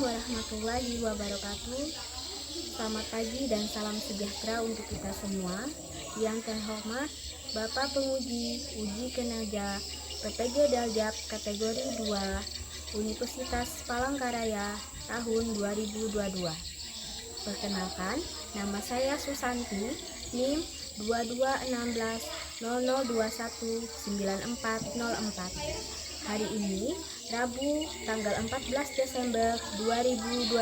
warahmatullahi wabarakatuh. Selamat pagi dan salam sejahtera untuk kita semua. Yang terhormat Bapak Penguji Uji Kenaja PPG Daljab kategori 2 Universitas Palangkaraya tahun 2022. Perkenalkan, nama saya Susanti, NIM 221600219404. Hari ini, Rabu, tanggal 14 Desember 2022,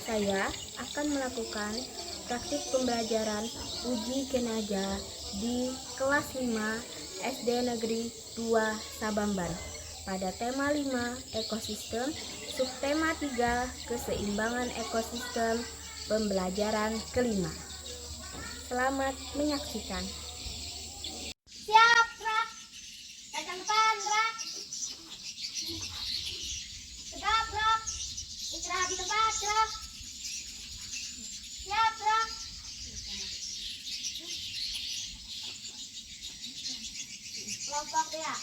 saya akan melakukan praktik pembelajaran uji kenaja di kelas 5 SD Negeri 2 Sabamban pada tema 5 ekosistem, subtema 3 keseimbangan ekosistem, pembelajaran kelima. Selamat menyaksikan. Siap, Rak. Datang depan, Rak. Tegap, Rak. Istirahat di tempat, Rak. Siap, Rak. Kelompok ya.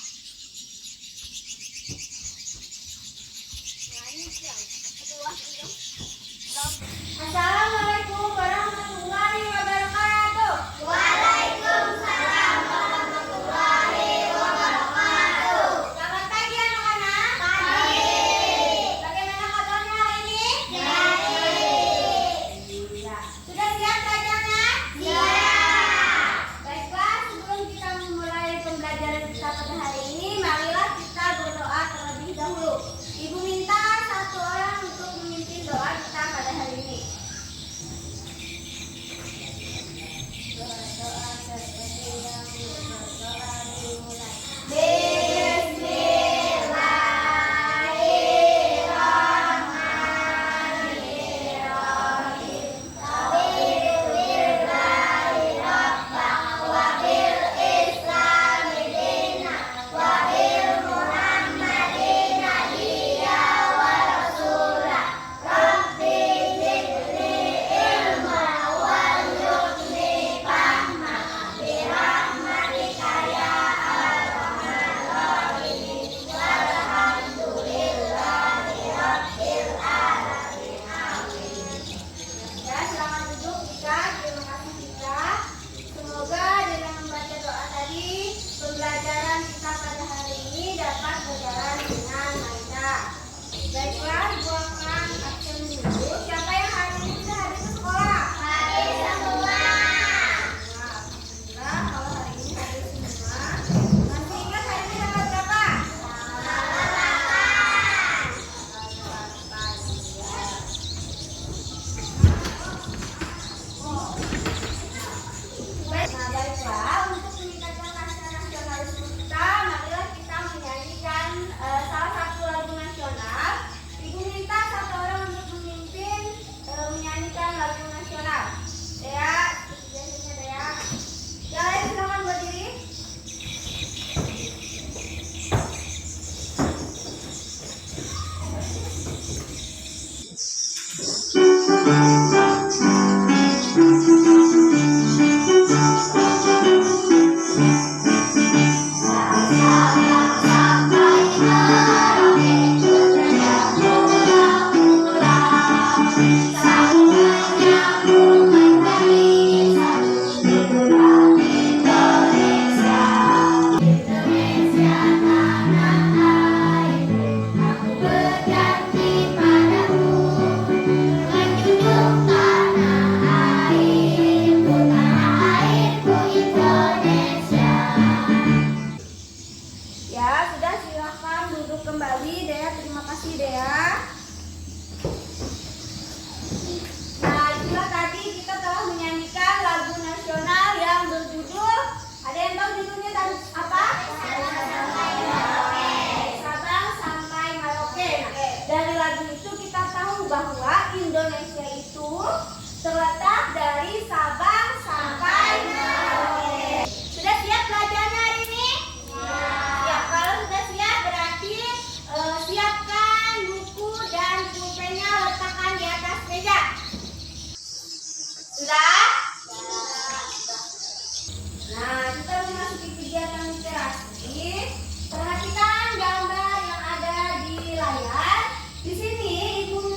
Assalamualaikum warahmatullahi wabarakatuh. Waalaikumsalam warahmatullahi wabarakatuh. Selamat pagi anak-anak. Pagi. Bagaimana kabarnya hari ini? Baik. Ya. Sudah siap belajarnya? Siap. Baiklah, sebelum kita memulai pembelajaran kita pada hari ini, marilah kita berdoa terlebih dahulu. Ibu minta satu orang untuk memimpin doa kita pada hari ini. Baiklah, buatkan absen dulu. Siapa yang hari ini sudah hadir ke sekolah? Hadir semua. Alhamdulillah, kalau hari ini hadir semua. Masih ingat hari ini tanggal berapa? Tanggal 8. Nah, baiklah, untuk meningkatkan rasa nasionalisme kita, marilah kita menyanyikan salah satu lagu nasional. Ibu minta satu orang untuk memimpin menyanyikan lagu nasional. Dea, seperti biasanya Dea. Yang lain silakan berdiri. Ya, sudah, silakan duduk kembali, Dea. Terima kasih, Dea. Nah, itulah tadi kita telah menyanyikan lagu nasional yang berjudul, ada yang tahu judulnya tadi apa? Sabang sampai Merauke. Nah, dari lagu itu kita tahu bahwa Indonesia itu terletak dari Sabang sampai Merauke. Sudah siap belajarnya hari ini? Ya, kalau sudah siap berarti siapkan buku dan pulpennya, letakkan di atas meja. Sudah? Nah, kita memasuki kegiatan literasi. Perhatikan gambar yang ada di layar. Di sini Ibu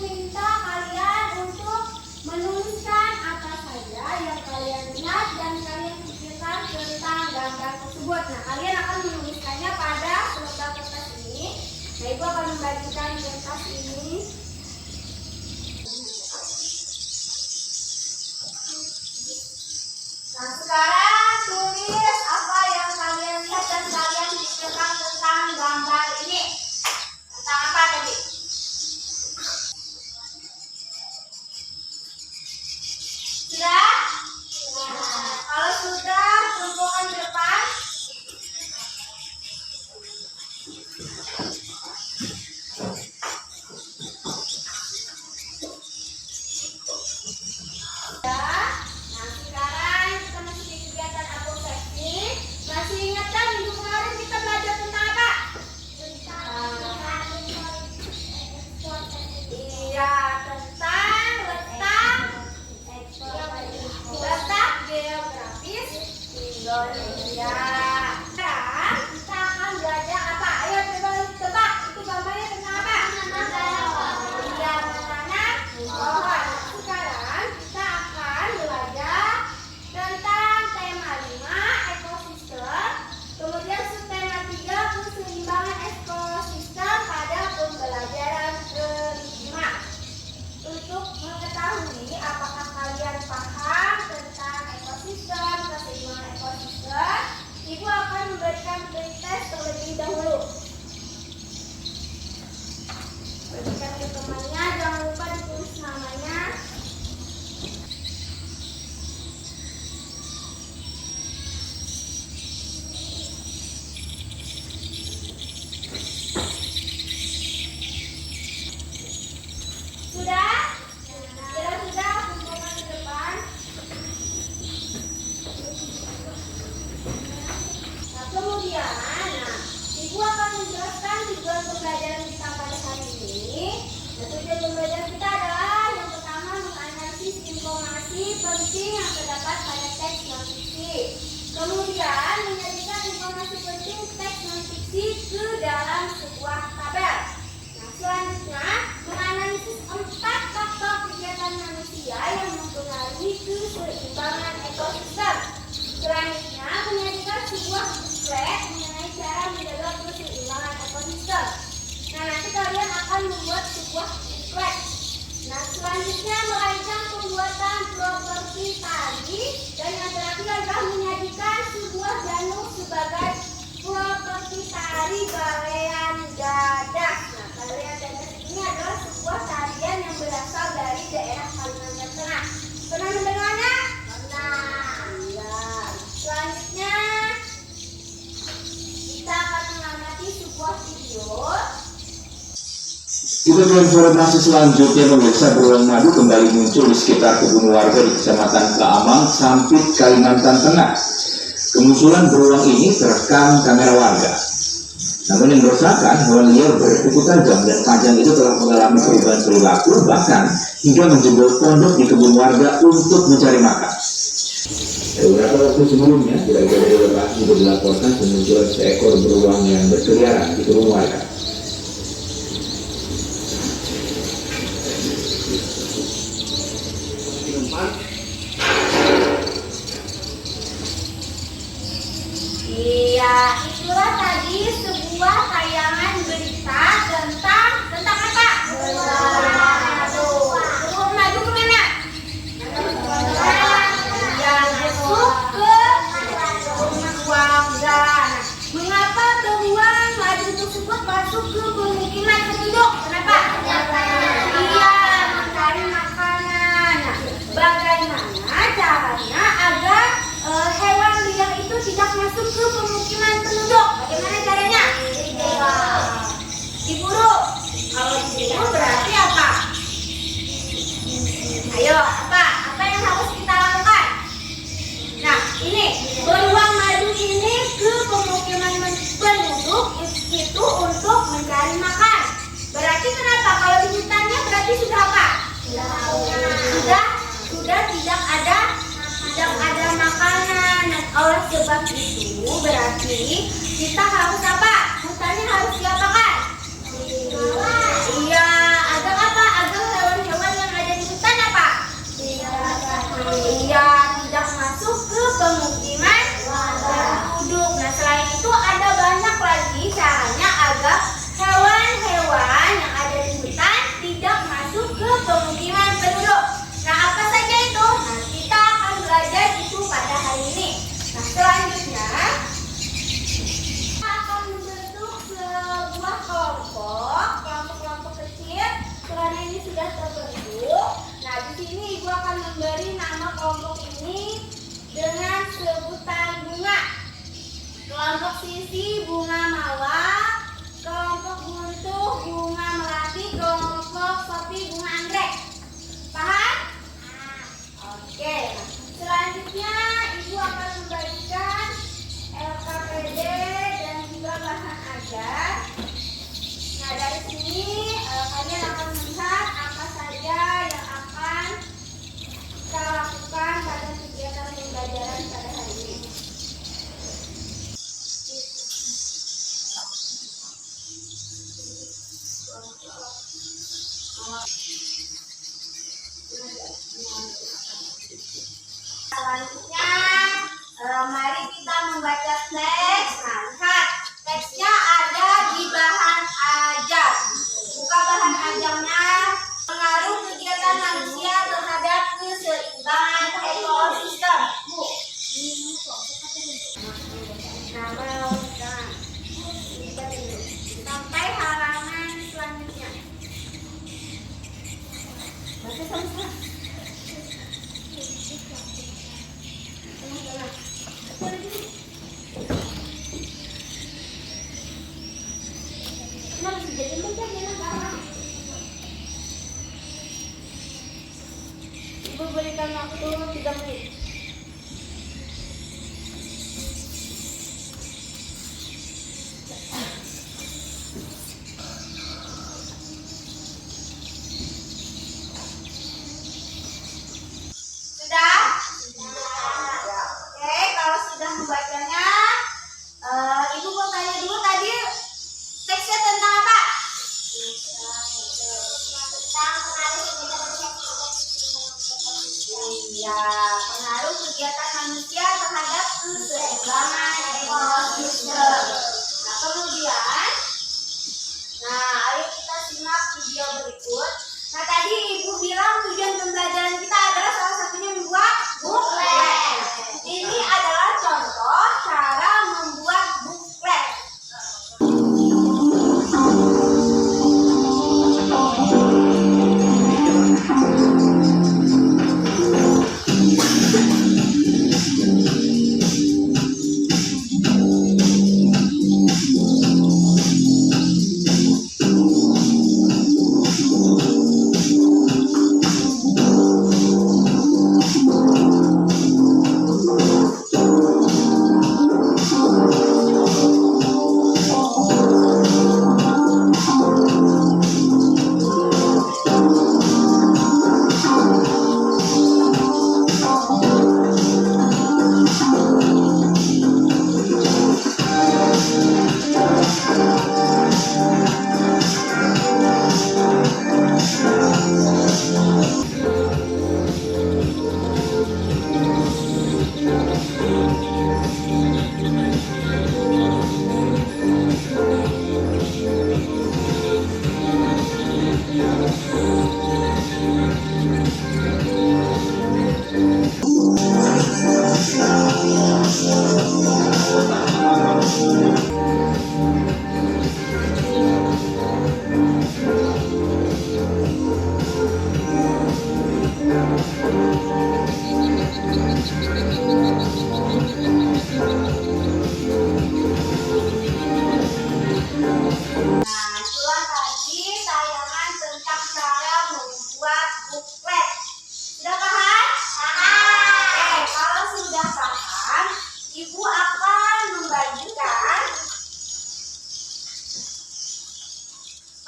membagikan kertas ini. Nah, sekarang tulis apa yang kalian lihat dan kalian pikirkan tentang gambar ini. Tentang apa tadi? Sudah? Kalau sudah, kumpulkan di depan. Indonesia. Sekarang kita akan belajar apa? Ayo coba tebak. Itu gambarnya tentang apa? Iya, menanam pohon. Sekarang kita akan belajar tentang tema 5 ekosistem. Kemudian subtema 3 keseimbangan ekosistem pada pembelajaran kelima. Untuk mengetahui apakah kalian paham tentang ekosistem, keseimbangan ekosistem, Ibu akan memberikan tes terlebih dahulu. Berikan ke temannya, jangan lupa ditulis namanya. Sudah? Sudah, kumpulkan di depan. Nah, kemudian, Ibu akan menjelaskan tujuan pembelajaran kita pada hari ini. Nah, tujuan pembelajaran kita adalah yang pertama menganalisis informasi penting yang terdapat pada teks non-fiksi. Kemudian, menjadikan informasi penting teks non-fiksi ke dalam sebuah tabel. Nah, selanjutnya, menganalisis 4 faktor kegiatan manusia yang mempengaruhi keseimbangan ekosistem. Selanjutnya, menjadikan sebuah booklet mengenai cara menjaga keseimbangan ekosistem. Nah, nanti kalian akan membuat sebuah booklet. Nah, selanjutnya merancang pembuatan properti tadi, dan yang terakhir adalah menyajikan sebuah danau sebagai properti tari galean dadah. Nah, galean dadah ini adalah sebuah tarian yang berasal dari daerah Kalimantan Tengah. Pernah mendengarnya? Pernah. Ya. Selanjutnya kita akan mengamati sebuah video. Kita ke informasi selanjutnya, pemirsa. Beruang madu kembali muncul di sekitar kebun warga di Kecamatan Keamang, Sampit, Kalimantan Tengah. Kemunculan beruang ini terekam kamera warga. Namun yang meresahkan, hewan liar berkuku tajam dan panjang itu telah mengalami perubahan perilaku, bahkan hingga menjebol pondok di kebun warga untuk mencari makan. Beberapa waktu sebelumnya, kira-kira dari lokasi dilaporkan kemunculan seekor beruang yang berkeliaran di kebun warga. Iya, itulah tadi sebuah tayangan berita tentang apa? Beruang madu kemana? Yang masuk ke rumah warga. Mengapa beruang madu tersebut masuk ke pemukiman penduduk? Kenapa? Iya, mencari makanan. Bagaimana caranya agar hewan liar itu tidak masuk ke pemukiman penduduk? Bagaimana caranya? Diburu. Kalau diburu berarti apa? Ayo, apa yang harus kita lakukan? Nah, ini beruang madu ini ke pemukiman penduduk itu untuk mencari makan. Berarti kenapa? Kalau di hutannya berarti sudah apa? Sudah tidak ada makanan. Nah, oleh sebab itu berarti kita harus apa? Hutannya harus diapakan? Iya, agar apa? Agar hewan-hewan yang ada di hutan apa? Iya, tidak masuk ke pemukiman penduduk. Nah, selain itu ada banyak lagi caranya agar hewan-hewan Mari kita membaca teks. Nah, lihat teksnya ada di bahan ajar. Buka bahan ajarnya. Pengaruh kegiatan manusia terhadap keseimbangan ekosistem. Sampai halaman selanjutnya. Baca sama-sama. Ibu berikan waktu 3 menit. Sudah? Oke, kalau sudah membacanya, Ibu mau tanya dulu tadi teksnya tentang apa? Tentang pengaruh kegiatan manusia terhadap keseimbangan ekosistem. Nah, kemudian, ayo kita simak video berikut. Nah, tadi Ibu bilang tujuan pembelajaran kita adalah salah satunya membuat buklet. Ini adalah contoh cara membuat buklet.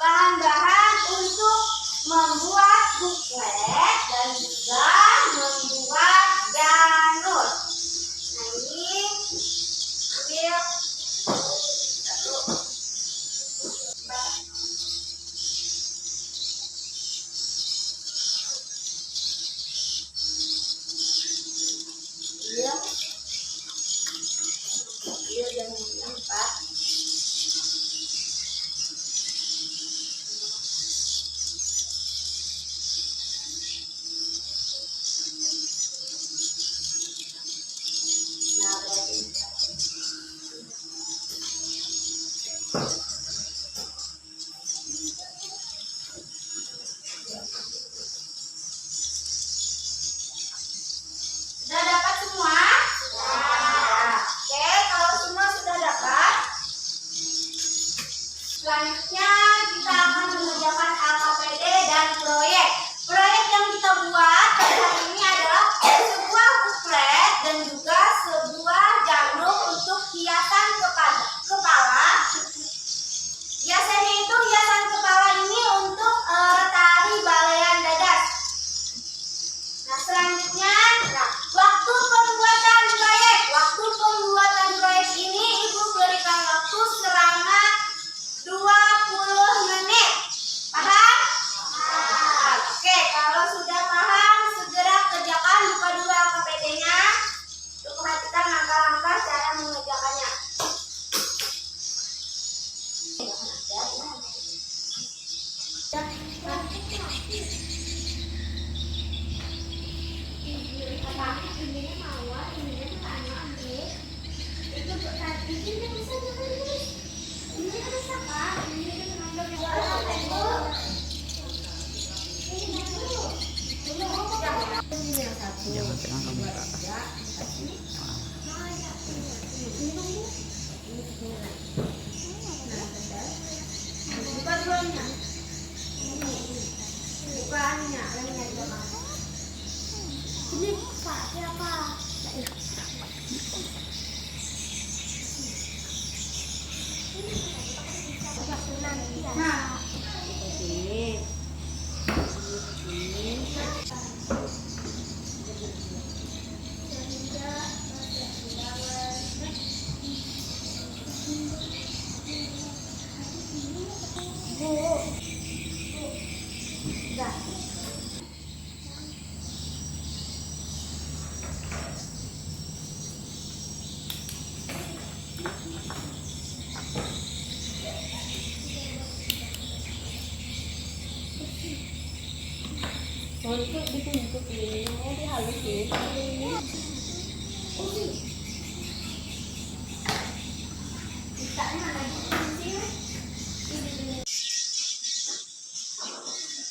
bahan-bahan untuk membuat buklet dan juga membuat janur. Nah, ini ambil satu. Ambil janurnya 4. Ininya mawar, ininya tanya anggrek. Itu tadi ini bisa terus. Ini ada siapa? Ini ada tenaga buka dulunya. Bukannya, ini Pak, siapa? Nah, untuk ditunjuk ini mau dihalusin.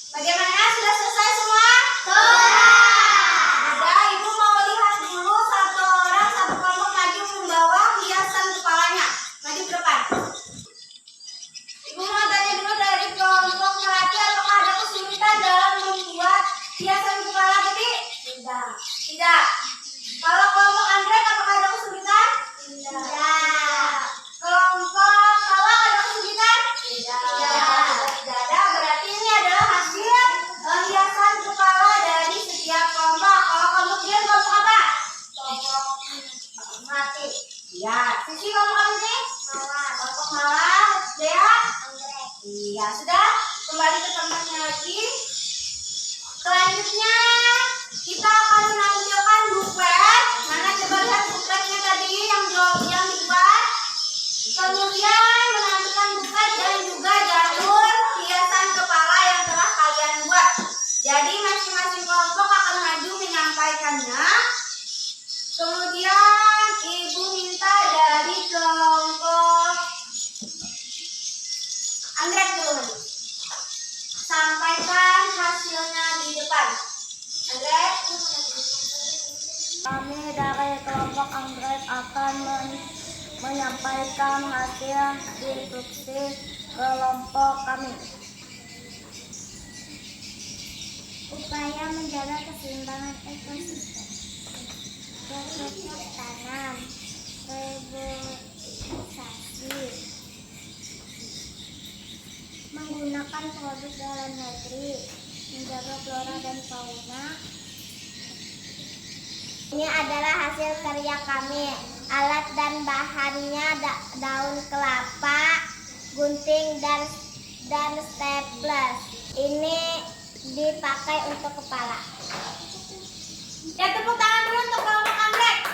Bagaimana? Sudah selesai semua? Sudah, Ibu mau lihat dulu satu kelompok maju membawa hiasan kepalanya. Maju ke depan. Ibu mau tanya dulu dari kelompok melati apakah ada kesulitan dalam membuat hiasan kepala gede? Tidak. Kalau kelompok anggrek apakah ada kesulitan? Tidak. Kelompok kawang ada kesulitan? Tidak. Tidak ada. Berarti ini adalah hasil hiasan kepala dari setiap kelompok. Kalau kemudian kelompok apa? Kelompok melati. Ya. Sisi kelompok ini? Mawar. Kelompok mawar. Dea? Anggrek. Iya. Sudah. Kembali ke tempatnya lagi. Selanjutnya kita akan menampilkan buklet. Mana coba lihat bukletnya tadi yang dibuat. Kemudian menampilkan buklet dan juga jalur hiasan kepala yang telah kalian buat. Jadi masing-masing kelompok akan maju menyampaikannya. Kemudian Ibu minta dari kelompok anggrek dulu. Sampaikan hasilnya di depan. Anggrek. Kami dari kelompok anggrek akan menyampaikan hasil instruksi kelompok kami. Upaya menjaga keseimbangan ekosistem, bercocok tanam, reboisasi, menggunakan produk dalam negeri, menjaga flora dan fauna. Ini adalah hasil karya kami. Alat dan bahannya daun kelapa, gunting dan stapler. Ini dipakai untuk kepala. Ya, tepuk tangan dulu untuk kelompok anggrek.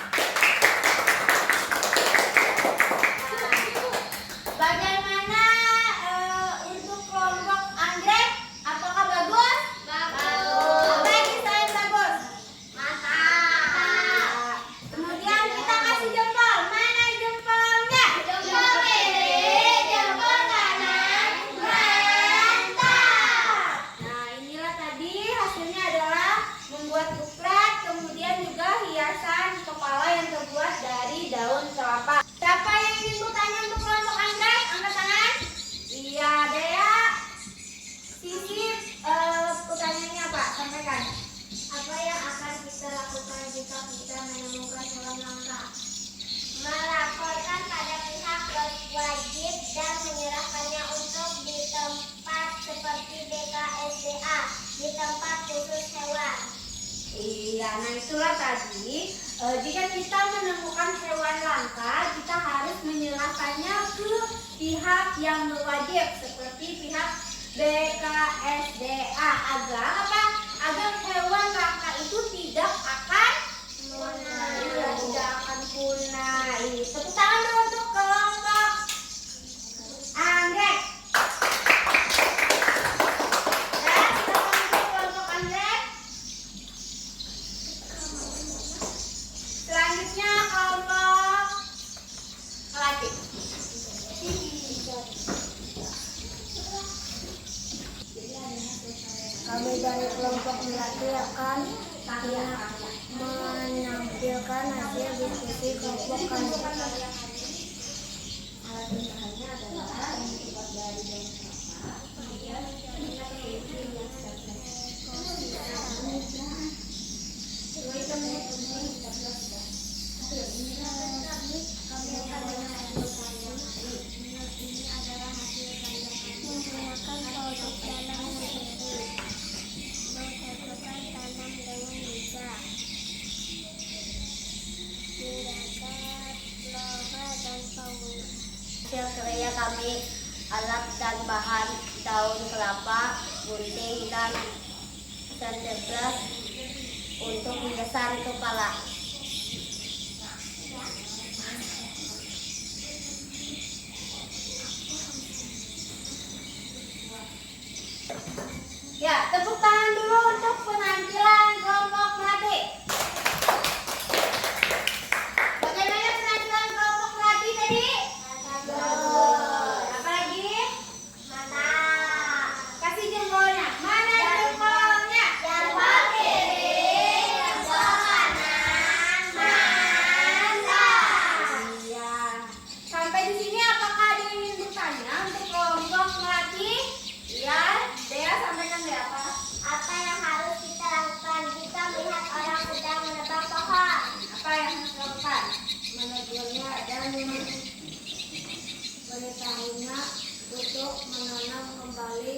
Bagaimana untuk kelompok anggrek? Apakah bagus? Bagus. Apa yang desain bagus? Mantap. Kemudian kita kasih jempol. Mana jempolnya? Jempol kiri, jempol kanan. Mantap. Nah, inilah tadi hasilnya adalah membuat buklet, kemudian juga hiasan kepala yang terbuat dari daun kelapa. Siapa yang ingin bertanya untuk kelompok anggrek? Angkat tangan. Iya, Dea. Sisi, pertanyaannya apa? Sampaikan. Apa yang akan kita lakukan jika kita menemukan hewan langka? Melaporkan pada pihak berwajib dan menyerahkannya untuk di tempat seperti BKSDA, di tempat khusus hewan. Iya, nah itulah tadi. Jika kita menemukan hewan langka, kita harus menyerahkannya ke pihak yang berwajib seperti pihak BKSDA agar apa? Agar hewan langka itu tidak akan punah. Tepuk tangan dulu untuk kelompok anggrek. Dan kita Kami dari kelompok melati akan menampilkan hasil diskusi kelompok kami. Alat untahannya adalah yang dibuat dari daun kelapa, kemudian kemudian yang Ini adalah hasil karya kami menggunakan produk dalam negeri, menghidupkan tanam dengan bijak, menjaga flora dan fauna. hasil karya kami alat dan bahan daun kelapa, gunting dan sandbrush untuk mengesan kepala. Ya, tepuk tangan dulu untuk penampilan kelompok melati. Bagaimana penampilan kelompok melati tadi? Apa lagi? Mantap. Kasih jempolnya. Mana jempolnya? Jempol kiri, jempol kanan, mantap. Iya. Sampai di sini apakah ada yang ingin bertanya untuk kelompok melati? Iya, Dea sampaikan Dea apa? Apa yang harus kita lakukan jika melihat orang sedang menebang pohon? Apa yang harus dilakukan? Menegurnya dan memberitahunya untuk menanam kembali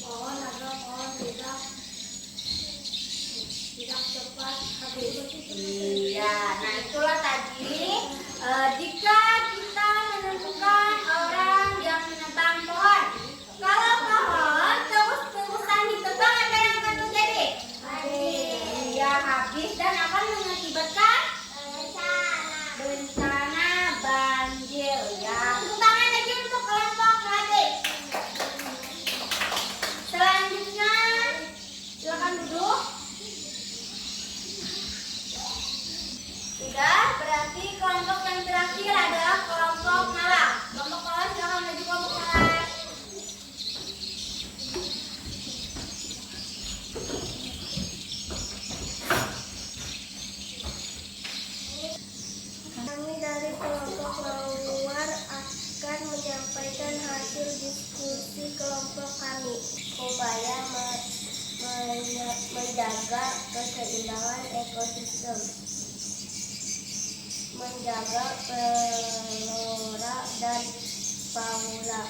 pohon agar pohon tidak cepat habis. Iya, nah itulah tadi jika kita menentukan orang yang menebang pohon. Kalau pohon terus-terusan ditebang, apa yang akan terjadi? Iya, habis dan akan mengakibatkan bencana banjir. Ya, tepuk tangan lagi untuk kelompok melati. Selanjutnya, silakan duduk. Sudah, berarti kelompok yang terakhir adalah kelompok malam. Kelompok malam silakan maju kelompok malam. Kami dari kelompok luar akan menyampaikan hasil diskusi kelompok kami Upaya menjaga keseimbangan ekosistem, menjaga flora dan fauna,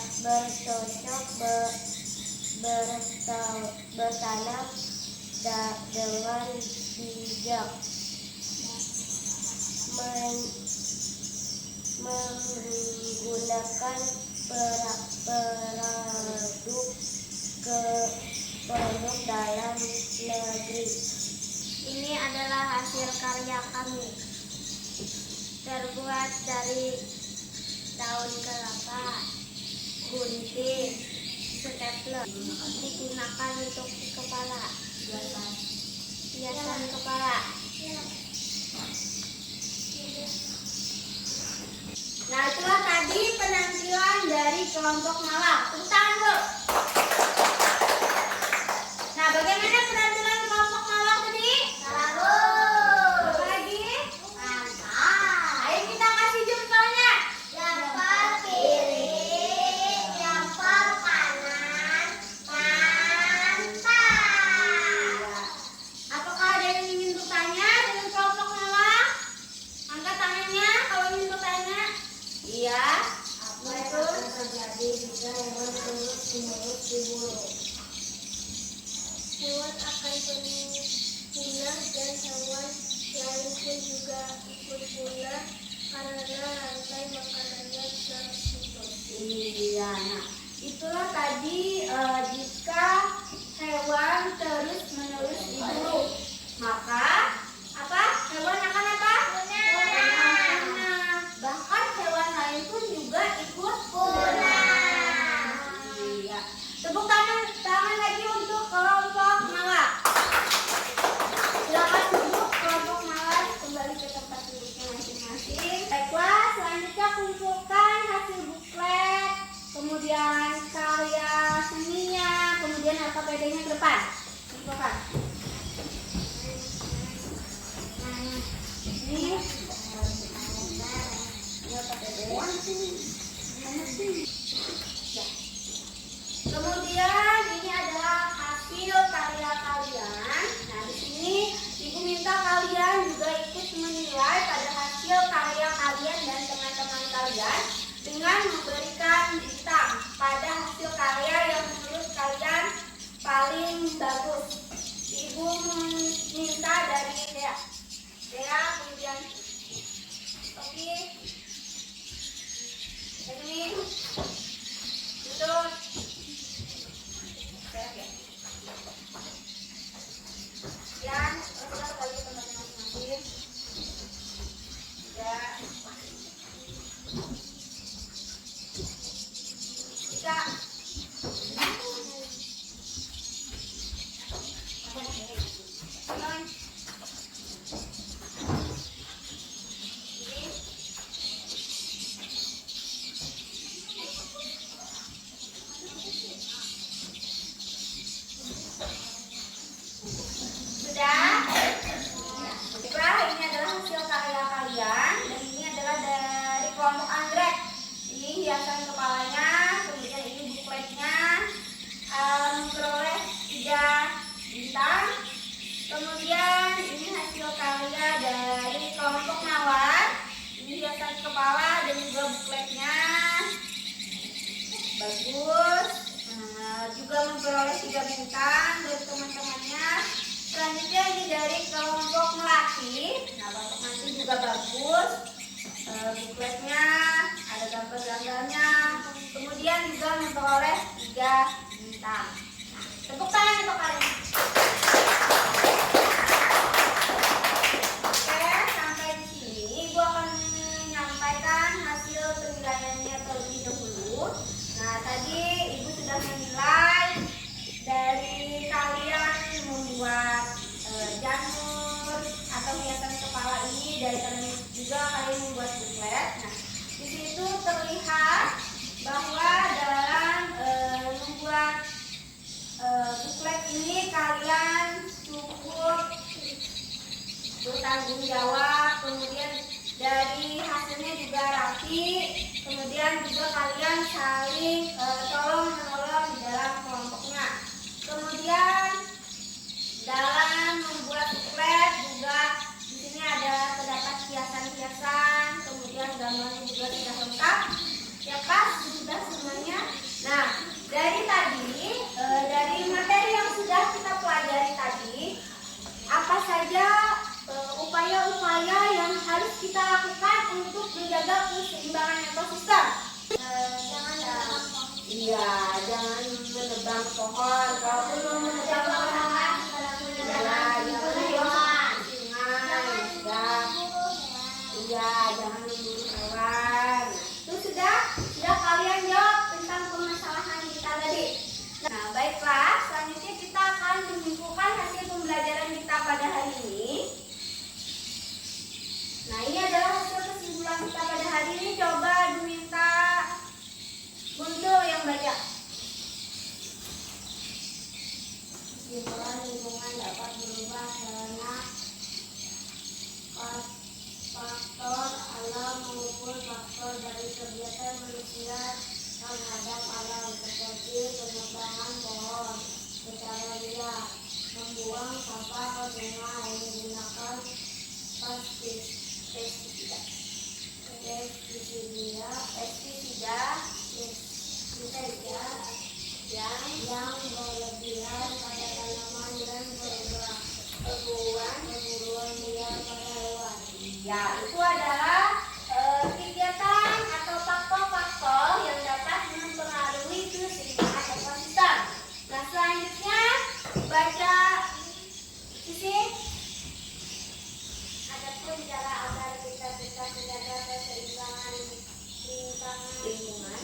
bercocok bertanam dengan bijak, menggunakan produk dalam negeri. Ini adalah hasil karya kami, terbuat dari daun kelapa, gunting, stapler, digunakan untuk di kepala, hiasan kepala. Nah, itulah tadi penampilan dari kelompok malam. Tepuk tangan dulu. Nah, bagaimana penampilan kelompok malam tadi? Bagus. Apa lagi? Mantap. Ayo kita kasih jempolnya. Jempol kiri, jempol kanan, mantap. Apakah ada yang ingin bertanya dengan kelompok malam? Angkat tangannya kalau ingin bertanya. Iya. Apa yang terjadi jika hewan terus-menerus diburu? Hewan akan punah dan hewan lain pun juga ikut punah karena rantai makanannya terputus. Iya. Nah, itulah tadi jika hewan terus-menerus diburu, maka apa? Hewan akan apa? Punah. Bahkan hewan lain pun juga ikut punah. Iya. Tepuk tangan lagi untuk kelompok malam. Silakan duduk kelompok malam kembali ke tempat duduknya masing-masing. Baiklah, selanjutnya kumpulkan hasil kemudian karya seninya, kemudian LKPD-nya ke depan. Silakan. Ini kemudian ini adalah hasil karya kalian. Nah, di sini Ibu minta kalian juga ikut menilai pada hasil karya kalian dan teman-teman kalian dengan memberikan bintang pada hasil karya yang menurut kalian paling bagus. Ibu minta dari Dea, kemudian Topi, Edwin, Yusuf, Yan, terus bagi teman-teman masing-masing. Ya. Tiga. Sudah? Baiklah, ini adalah hasil karya kalian dan ini adalah dari kelompok anggrek. Ini hiasan kepalanya, kemudian ini bukletnya, memperoleh 3 bintang. Kemudian ini hasil karya dari kelompok mawar. Ini hiasan kepala dan juga bukletnya bagus. Juga memperoleh 3 bintang dari teman-temannya. Selanjutnya ini dari kelompok melati. Nah, kelompok melati juga bagus. Bukletnya ada gambar-gambarnya. Kemudian juga memperoleh 3 bintang. Nah, tepuk tangan untuk kalian. Oke, sampai di sini Ibu akan menyampaikan hasil penilaiannya terlebih dahulu. Nah, tadi Ibu sudah menilai dari kalian membuat janur atau hiasan kepala ini, dari kalian juga kalian membuat buklet. Nah, di situ terlihat bahwa dalam membuat buklet ini kalian cukup bertanggung jawab, kemudian dari hasilnya juga rapi, kemudian juga kalian saling tolong menolong di dalam kelompoknya. Kemudian dalam membuat buklet juga di sini ada terdapat hiasan-hiasan, kemudian gambarnya juga sudah lengkap. Ya Pak, sudah semuanya. Nah, dari tadi, dari materi yang sudah kita pelajari tadi, apa saja upaya-upaya yang harus kita lakukan untuk menjaga keseimbangan ekosistem? Jangan menebang pohon. Kalau belum menebang pohon, jangan membuang sungai. Jangan membunuh hewan. Itu sudah kalian jawab tentang permasalahan kita tadi. Nah, baiklah, selanjutnya kita akan menyimpulkan hasil pembelajaran kita pada hari ini. Nah, ini adalah hasil kesimpulan kita pada hari ini. Coba diminta Guntur yang baca. Kesimpulan lingkungan dapat berubah karena faktor alam maupun faktor dari kegiatan manusia terhadap alam, seperti penebangan pohon secara liar, membuang sampah ke sungai, menggunakan pestisida yang berlebihan pada tanaman dan pemburuan liar pada hewan. Ya, itu adalah kegiatan atau faktor-faktor yang dapat mempengaruhi keseimbangan ekosistem. Nah, selanjutnya baca sisi. Adapun cara agar kita menjaga keseimbangan lingkungan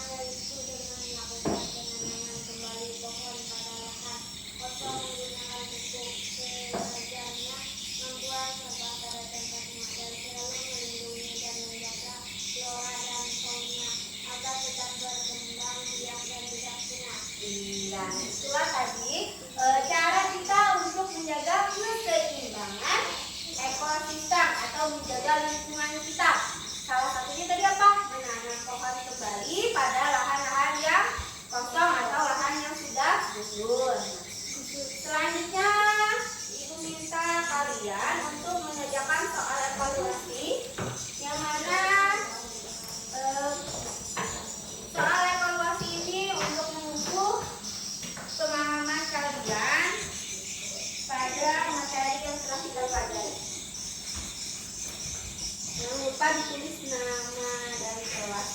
yaitu dengan melakukan penanaman kembali pohon pada lahan kosong, menggunakan pupuk sewajarnya, membuang sampah pada tempatnya, dan selalu Ya, itulah tadi cara kita untuk menjaga keseimbangan ekosistem atau menjaga lingkungan kita. Salah satunya tadi apa? Menanam pohon kembali pada lahan-lahan yang kosong atau lahan yang sudah gusur. Selanjutnya, Ibu minta kalian untuk mengerjakan soal evaluasi yang mana soal evaluasi ini untuk mengukur pemahaman kalian pada materi yang telah kita pelajari. Jangan lupa ditulis nama dan kelas.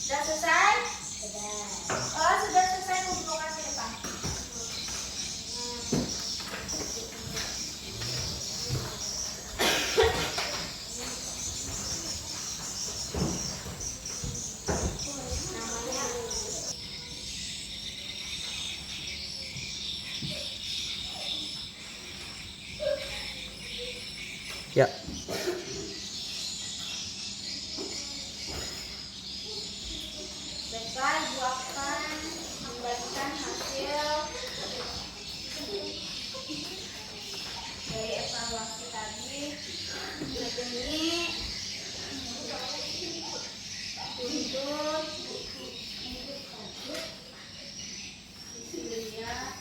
Sudah selesai? Oh, sudah selesai kumpulkan ke depan. Ya. Baiklah, Ibu akan membagikan hasil dari evaluasi tadi. Ini untuk Julia,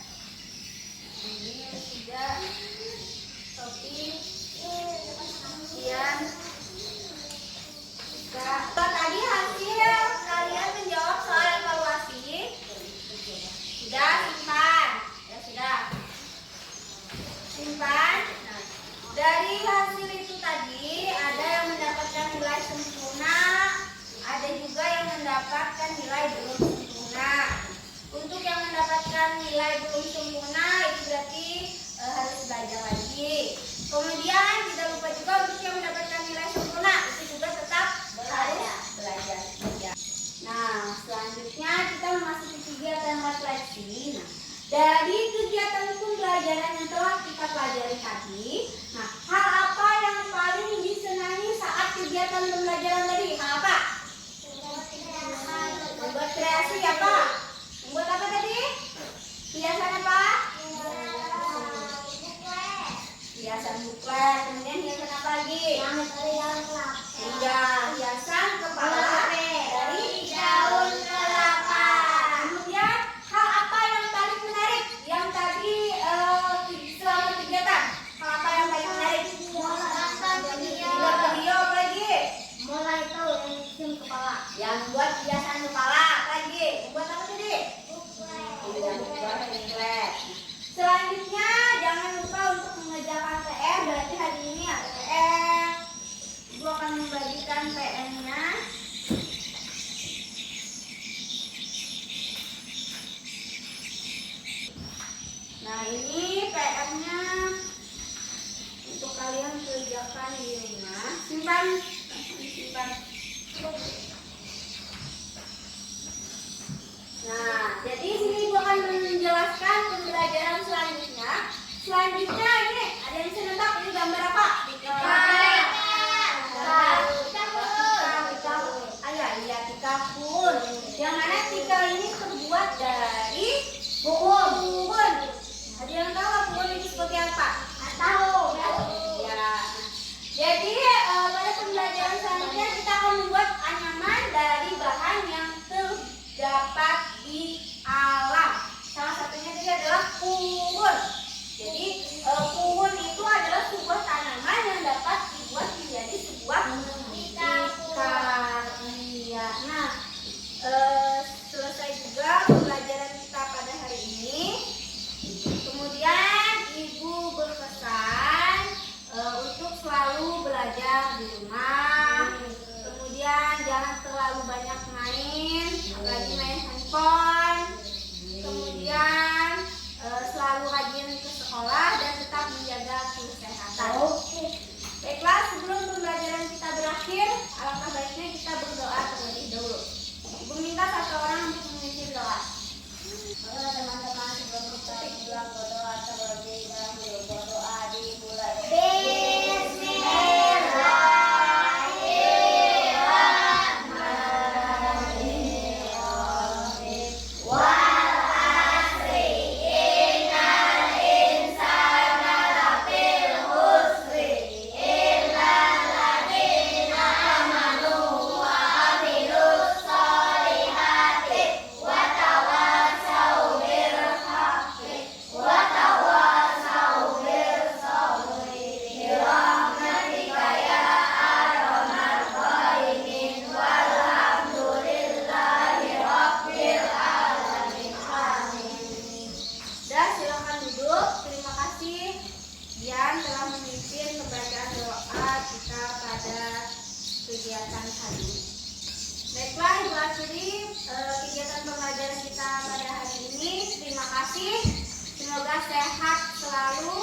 ini sudah Sophie, Ian. Tadi hasil kalian menjawab soal evaluasi. Sudah simpan. Ya sudah. Simpan. Dari hasil itu tadi ada yang mendapatkan nilai sempurna, ada juga yang mendapatkan nilai belum sempurna. Untuk yang mendapatkan nilai belum sempurna itu berarti harus belajar lagi. Kemudian tidak lupa juga untuk yang mendapatkan nilai sempurna itu juga tetap harus belajar. Nah, selanjutnya kita memasuki kegiatan refleksi. Nah, dari kegiatan pembelajaran yang telah kita pelajari tadi, nah, hal apa yang paling disenangi saat kegiatan pembelajaran tadi? Hal apa? Membuat kreasi apa? Membuat apa tadi? Hiasan apa? Hiasan buklet. Kemudian hiasan apa lagi? Iya, hiasan kepala dari daun kelapa. Kemudian hal apa yang paling menarik yang tadi selama kegiatan? Hal apa yang paling menarik? Buat video apa lagi? Yang buat hiasan kepala apa lagi? Buat apa tadi? Buklet. Selanjutnya jangan lupa untuk mengerjakan PR. Berarti hari ini ada PR. Ibu akan membagikan PR-nya. Nah, ini PR-nya untuk kalian kerjakan di rumah. Simpan. Nah, jadi sini Ibu akan menjelaskan pembelajaran selanjutnya. Selanjutnya ini ada yang bisa nebak ini gambar apa? Tikahun. Yang mana tikar ini terbuat dari bumbun. Ada yang tahu bumbun itu seperti apa? Tahu. Ya. Jadi pada pembelajaran belajar di rumah. Kemudian jangan terlalu banyak main, apalagi main handphone. Kemudian selalu rajin ke sekolah dan tetap menjaga kesehatan. Baiklah, sebelum pembelajaran kita berakhir, alangkah baiknya kita berdoa terlebih dahulu. Ibu minta satu orang untuk memimpin doa. Teman-teman, sebelum kita pulang berdoa terlebih dahulu, berdoa dimulai. Yang telah memimpin pembacaan doa kita pada kegiatan hari ini. Baiklah, Ibu akhiri kegiatan pembelajaran kita pada hari ini. Terima kasih. Semoga sehat selalu.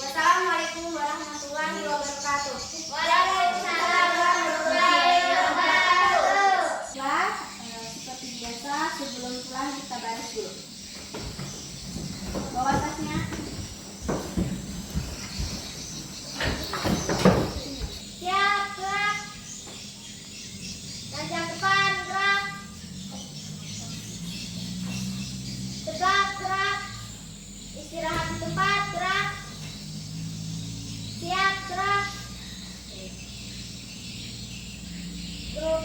Wassalamualaikum warahmatullahi wabarakatuh. Waalaikumsalam warahmatullahi wabarakatuh. Nah, seperti biasa sebelum pulang kita baris dulu. Bawa tasnya. Siap, gerak. Tajam depan, gerak. Tegak, gerak. Istirahat di tempat, gerak. Siap, gerak. Grup